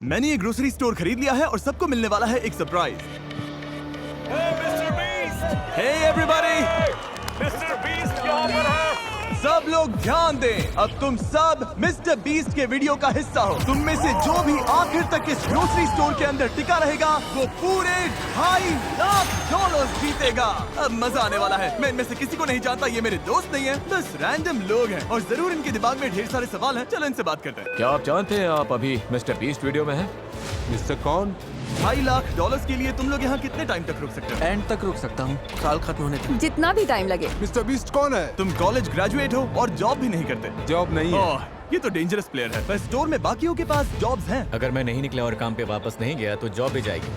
मैंने ये grocery store खरीद लिया है और सबको मिलने वाला है एक surprise. Hey everybody, Mister Beast यहाँ पर है। सब लोग ध्यान दें, अब तुम सब मिस्टर बीस्ट के वीडियो का हिस्सा हो। तुम में से जो भी आखिर तक इस ग्रोसरी स्टोर के अंदर टिका रहेगा वो पूरे $2.5 जीतेगा। अब मजा आने वाला है। मैं इनमें से किसी को नहीं जानता, ये मेरे दोस्त नहीं है, बस रैंडम लोग हैं और जरूर इनके दिमाग में ढेर सारे सवाल हैं। चलो इनसे बात करते हैं। क्या आप जानते हैं आप अभी मिस्टर बीस्ट वीडियो में हैं? मिस्टर कौन? $2.5 के लिए तुम लोग यहाँ कितने टाइम तक रुक सकते हो? एंड तक रुक सकता हूँ, साल खत्म होने तक। जितना भी टाइम लगे। मिस्टर बीस्ट कौन है? तुम कॉलेज ग्रेजुएट हो और जॉब भी नहीं करते। जॉब नहीं है। ओह, ये तो डेंजरस प्लेयर है। पर स्टोर में बाकियों के पास जॉब्स हैं। अगर मैं नहीं निकला और काम पे वापस नहीं गया तो जॉब भी जाएगी।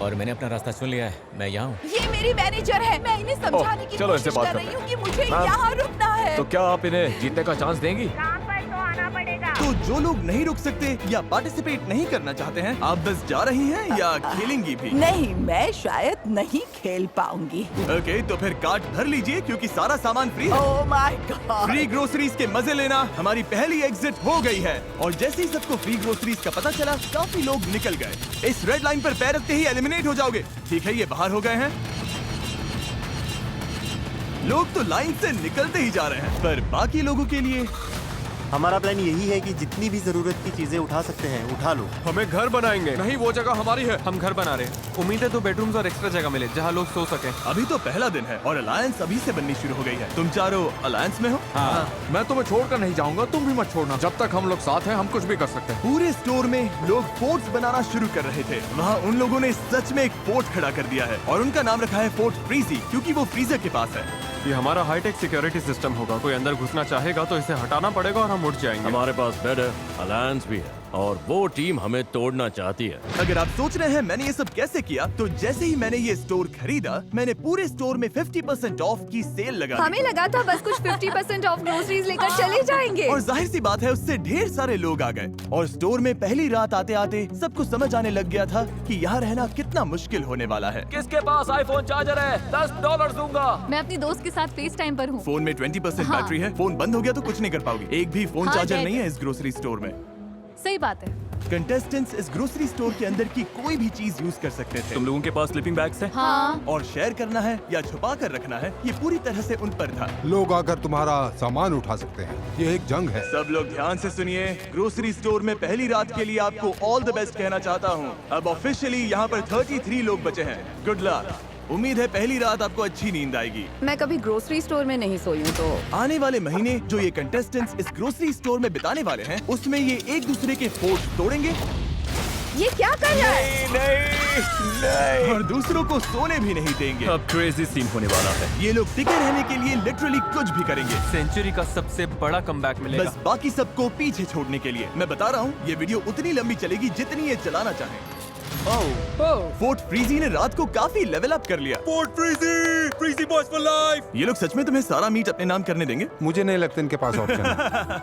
और मैंने अपना रास्ता चुन लिया है, मैं यहाँ हूँ। ये मेरी मैनेजर है, मैं इन्हें समझाने की चलो इनसे कोशिश बात कर करते रही हूँ हैं। कि मुझे हाँ। यहाँ रुकना है। तो क्या आप इन्हें जीतने का चांस देंगी? तो जो लोग नहीं रुक सकते या पार्टिसिपेट नहीं करना चाहते हैं, आप बस जा रही हैं या खेलेंगी भी? नहीं, मैं शायद नहीं खेल पाऊंगी। ओके, तो फिर कार्ट भर लीजिए क्योंकि सारा सामान फ्री है। Oh my God. Free groceries के मजे लेना हमारी पहली एग्जिट हो गई है और जैसे ही सबको फ्री ग्रोसरीज का पता चला, काफी लोग निकल गए। इस रेड लाइन पर पैर रखते ही एलिमिनेट हो जाओगे। ठीक है, ये बाहर हो गए हैं। लोग तो लाइन से निकलते ही जा रहे हैं, पर बाकी लोगों के लिए हमारा प्लान यही है कि जितनी भी जरूरत की चीजें उठा सकते हैं उठा लो। हमें घर बनाएंगे। नहीं, वो जगह हमारी है, हम घर बना रहे हैं। उम्मीद है 2 बेडरूम्स और एक्स्ट्रा जगह मिले जहाँ लोग सो सके। अभी तो पहला दिन है और अलायंस अभी से बननी शुरू हो गई है। तुम चारों अलायंस में हो? हाँ। मैं तुम्हें छोड़कर नहीं जाऊंगा, तुम भी मत छोड़ना। जब तक हम लोग साथ हैं हम कुछ भी कर सकते हैं। पूरे स्टोर में लोग फोर्ट्स बनाना शुरू कर रहे थे। वहाँ उन लोगों ने सच में एक फोर्ट खड़ा कर दिया है और उनका नाम रखा है फोर्ट फ्रीजी, क्योंकि वो फ्रीजर के पास है। ये हमारा हाईटेक सिक्योरिटी सिस्टम होगा। कोई अंदर घुसना चाहेगा तो इसे हटाना पड़ेगा और हम उठ जाएंगे। हमारे पास बेड है, अलायंस भी है और वो टीम हमें तोड़ना चाहती है। अगर आप सोच रहे हैं मैंने ये सब कैसे किया, तो जैसे ही मैंने ये स्टोर खरीदा, मैंने पूरे स्टोर में 50% ऑफ की सेल लगा दी। हमें लगा था बस कुछ 50% ऑफ ग्रोसरीज लेकर चले जाएंगे। और जाहिर सी बात है उससे ढेर सारे लोग आ गए और स्टोर में पहली रात आते आते सबको समझ आने लग गया था कि यहाँ रहना कितना मुश्किल होने वाला है। किसके पास आईफोन चार्जर है? $10 दूंगा। मैं अपनी दोस्त के साथ फेस टाइम पर हूँ। फोन में 20% हाँ। बैटरी है, फोन बंद हो गया तो कुछ नहीं कर पाओगे। एक भी फोन हाँ, चार्जर डैड। नहीं है इस ग्रोसरी स्टोर में। सही बात है। कंटेस्टेंट्स इस ग्रोसरी स्टोर के अंदर की कोई भी चीज यूज कर सकते थे। तुम लोगों के पास स्लीपिंग बैग्स हैं? हाँ। और शेयर करना है या छुपा कर रखना है, ये पूरी तरह से उन पर था। लोग आकर तुम्हारा सामान उठा सकते हैं। ये एक जंग है। सब लोग ध्यान से सुनिए। ग्रोसरी स्टोर में पहली रात के लिए आपको ऑल द बेस्ट कहना चाहता हूँ। अब ऑफिशियली यहाँ पर 33 लोग बचे हैं। Good luck. उम्मीद है पहली रात आपको अच्छी नींद आएगी। मैं कभी ग्रोसरी स्टोर में नहीं सोई हूँ, तो आने वाले महीने जो ये कंटेस्टेंट्स इस ग्रोसरी स्टोर में बिताने वाले हैं, उसमें ये एक दूसरे के फोर्ट तोड़ेंगे ये क्या कर रहा है? और दूसरों को सोने भी नहीं देंगे। अब क्रेजी सीन होने वाला है। ये लोग टिके रहने के लिए लिटरली कुछ भी करेंगे, सेंचुरी का सबसे बड़ा कमबैक मिलेगा। बस बाकी सबको पीछे छोड़ने के लिए। मैं बता रहा हूँ ये वीडियो उतनी लंबी चलेगी जितनी ये चलाना चाहे। फोर्ट फ्रीजी ने रात को काफी लेवल अप कर लिया। Fort frizzy, frizzy boys for life. ये लोग सच में तुम्हें सारा मीट अपने नाम करने देंगे? मुझे नहीं लगता इनके पास ऑप्शन है।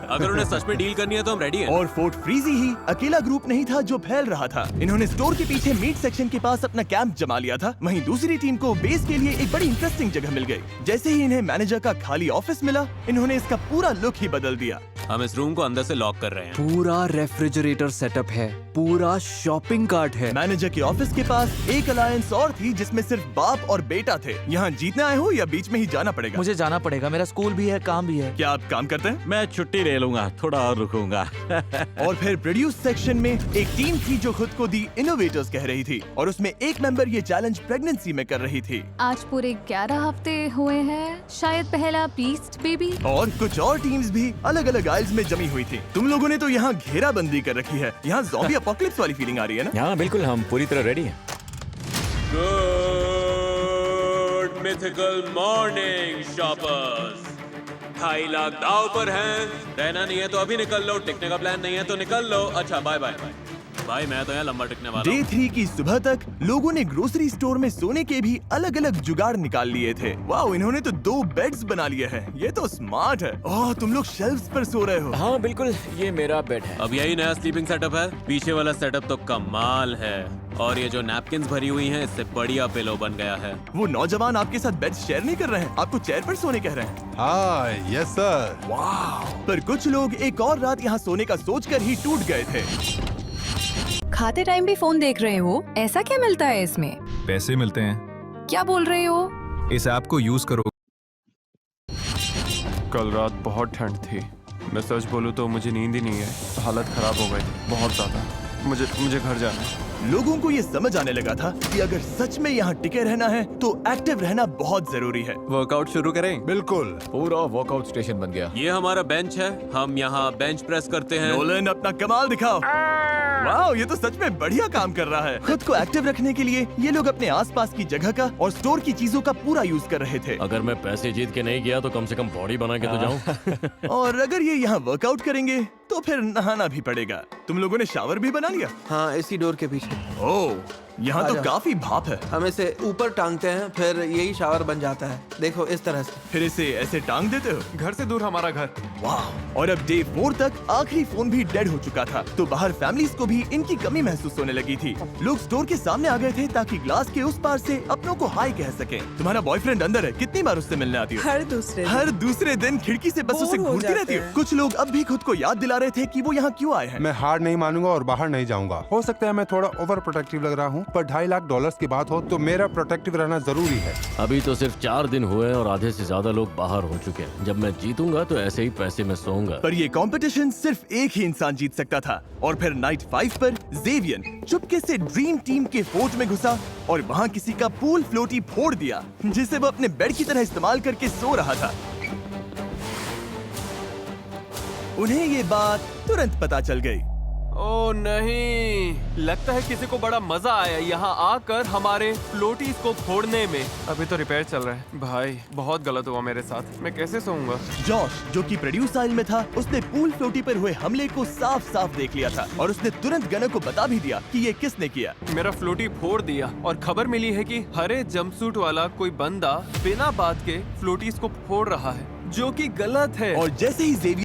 अगर उन्हें सच में डील करनी है तो हम रेडी हैं। और फोर्ट फ्रीजी ही अकेला ग्रुप नहीं था जो फैल रहा था। इन्होंने स्टोर के पीछे मीट सेक्शन के पास अपना कैंप जमा लिया था। वहीं दूसरी टीम को बेस के लिए एक बड़ी इंटरेस्टिंग जगह मिल गई। जैसे ही इन्हें मैनेजर का खाली ऑफिस मिला, इन्होंने इसका पूरा लुक ही बदल दिया। हम इस रूम को अंदर से लॉक कर रहे हैं। पूरा रेफ्रिजरेटर सेटअप है, पूरा शॉपिंग कार्ट है। मैनेजर के ऑफिस के पास एक अलायंस और थी जिसमें सिर्फ बाप और बेटा थे। यहाँ जीतने आए हो या बीच में ही जाना पड़ेगा? मुझे जाना पड़ेगा, मेरा स्कूल भी है, काम भी है। क्या आप काम करते हैं? मैं छुट्टी ले लूंगा, थोड़ा और रुकूंगा। और फिर प्रोड्यूस सेक्शन में एक टीम थी जो खुद को दी इनोवेटर्स कह रही थी और उसमें एक मेंबर ये चैलेंज प्रेगनेंसी में कर रही थी। आज पूरे 11 हफ्ते हुए हैं, शायद पहला बीस्ट बेबी। और कुछ और टीम्स भी अलग अलग आइल्स में जमी हुई थी। तुम लोगों ने तो यहाँ घेराबंदी कर रखी है। यहाँ ज़ॉम्बी अपोकलिप्स वाली फीलिंग आ रही है ना? हाँ बिल्कुल, हम पूरी तरह रेडी हैं। Good mythical morning shoppers. 2.5 lakh दाव पर हैं। रहना नहीं है तो अभी निकल लो, टिकने का प्लान नहीं है तो निकल लो। अच्छा बाय बाय। भाई मैं तो यहाँ लंबा टिकने वाला डे 3 की सुबह तक लोगों ने ग्रोसरी स्टोर में सोने के भी अलग अलग जुगाड़ निकाल लिए थे। वाओ, इन्होंने तो 2 बेड्स बना लिए हैं। ये तो स्मार्ट है। ओह, तुम लोग शेल्फ्स पर सो रहे हो। हाँ बिल्कुल, ये मेरा बेड है। अब यही नया स्लीपिंग सेटअप है। पीछे वाला सेटअप तो कमाल है। और ये जो नैपकिन्स भरी हुई हैं, इससे बढ़िया पिलो बन गया है। वो नौजवान आपके साथ बेड शेयर नहीं कर रहे हैं, आपको चेयर पर सोने कह रहे हैं। हाँ, यस सर। वाह! पर कुछ लोग एक और रात यहाँ सोने का सोचकर ही टूट गए थे। खाते टाइम भी फोन देख रहे हो? ऐसा क्या मिलता है इसमें? पैसे मिलते हैं। क्या बोल रहे हो? इस ऐप को यूज करो। कल रात बहुत ठंड थी। मैं सच बोलूं तो मुझे नींद ही नहीं है। हालत खराब हो गई बहुत ज्यादा। मुझे घर जाना है। लोगों को ये समझ आने लगा था कि अगर सच में यहाँ टिके रहना है तो एक्टिव रहना बहुत जरूरी है। वर्कआउट शुरू करें? बिल्कुल। पूरा वर्कआउट स्टेशन बन गया। ये हमारा बेंच है, हम यहाँ बेंच प्रेस करते हैं। नोलन अपना कमाल दिखाओ। वाह, ये तो सच में बढ़िया काम कर रहा है। खुद को एक्टिव रखने के लिए ये लोग अपने आसपास की जगह का और स्टोर की चीजों का पूरा यूज कर रहे थे। अगर मैं पैसे जीत के नहीं गया तो कम से कम बॉडी बना के तो जाऊं। और अगर ये यहाँ वर्कआउट करेंगे तो फिर नहाना भी पड़ेगा। तुम लोगों ने शावर भी बना लिया? हाँ, इसी डोर के पीछे। ओह, यहाँ तो काफी भाप है। हम इसे ऊपर टांगते हैं, फिर यही शावर बन जाता है। देखो इस तरह से। फिर इसे ऐसे टांग देते हो? घर से दूर हमारा घर। वाह। और अब डे 4 तक आखिरी फोन भी डेड हो चुका था, तो बाहर फैमिलीज को भी इनकी कमी महसूस होने लगी थी। लोग स्टोर के सामने आ गए थे ताकि ग्लास के उस पार से अपनों को हाय कह सकें। तुम्हारा बॉयफ्रेंड अंदर है, कितनी बार उससे मिलने आती हो? हर दूसरे दिन खिड़की से बस उसे घूरती रहती हो। कुछ लोग अब भी खुद को याद दिला रहे थे कि वो यहाँ क्यों आए हैं। मैं हार नहीं मानूंगा और बाहर नहीं जाऊंगा। हो सकता है मैं थोड़ा ओवर प्रोटेक्टिव लग रहा हूँ, पर $2.5 लाख की बात हो तो मेरा प्रोटेक्टिव रहना जरूरी है। अभी तो सिर्फ 4 दिन हुए और आधे से ज्यादा लोग बाहर हो चुके हैं। जब मैं जीतूंगा तो ऐसे ही पैसे में सोऊंगा। पर ये कंपटीशन सिर्फ एक ही इंसान जीत सकता था। और फिर नाइट 5 पर जेवियन चुपके से ड्रीम टीम के फोर्ट में घुसा और वहाँ किसी का पूल फ्लोटी फोड़ दिया, जिसे वो अपने बेड की तरह इस्तेमाल करके सो रहा था। उन्हें ये बात तुरंत पता चल गई। ओह नहीं, लगता है किसी को बड़ा मजा आया यहाँ आकर हमारे फ्लोटीज को फोड़ने में। अभी तो रिपेयर चल रहा है। भाई बहुत गलत हुआ मेरे साथ। मैं कैसे सोऊंगा? जॉश, जो कि प्रोड्यूस आइल में था, उसने पूल फ्लोटी पर हुए हमले को साफ साफ देख लिया था और उसने तुरंत गनर को बता भी दिया कि ये किसने किया। मेरा फ्लोटी फोड़ दिया और खबर मिली है कि हरे जंपसूट वाला कोई बंदा बिना बात के फ्लोटीज को फोड़ रहा है, जो कि गलत है। और जैसे ही जेवियन